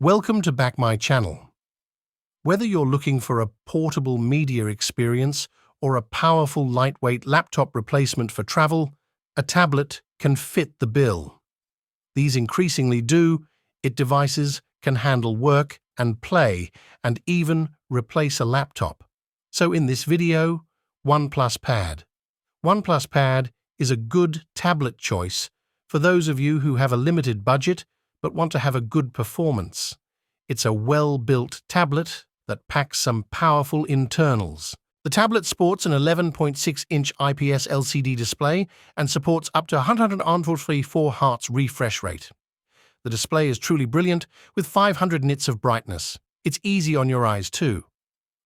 Welcome to back my channel. Whether you're looking for a portable media experience or a powerful lightweight laptop replacement for travel, a tablet can fit the bill. These increasingly do. Devices can handle work and play and even replace a laptop. So in this video, OnePlus Pad. OnePlus Pad is a good tablet choice for those of you who have a limited budget but want to have a good performance. It's a well-built tablet that packs some powerful internals. The tablet sports an 11.6-inch IPS LCD display and supports up to 144 Hz refresh rate. The display is truly brilliant with 500 nits of brightness. It's easy on your eyes too.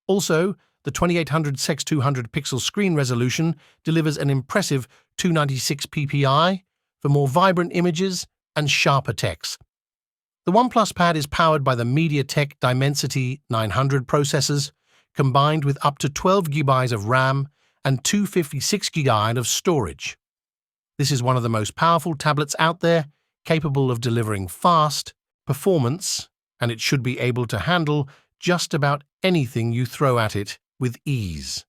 Also, the 2800x200 pixel screen resolution delivers an impressive 296 ppi for more vibrant images and sharper text. The OnePlus Pad is powered by the MediaTek Dimensity 900 processors, combined with up to 12 GB of RAM and 256 GB of storage. This is one of the most powerful tablets out there, capable of delivering fast performance, and it should be able to handle just about anything you throw at it with ease.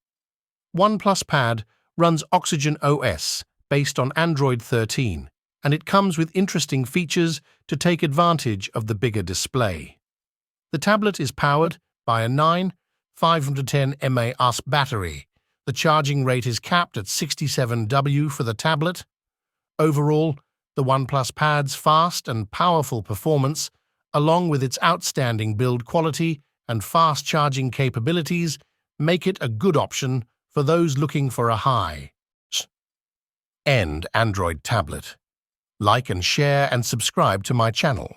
OnePlus Pad runs Oxygen OS based on Android 13, and it comes with interesting features to take advantage of the bigger display. The tablet is powered by a 510 mAh battery. The charging rate is capped at 67 W for the tablet. Overall, the OnePlus Pad's fast and powerful performance, along with its outstanding build quality and fast charging capabilities, make it a good option for those looking for a high-end Android tablet. Like and share and subscribe to my channel.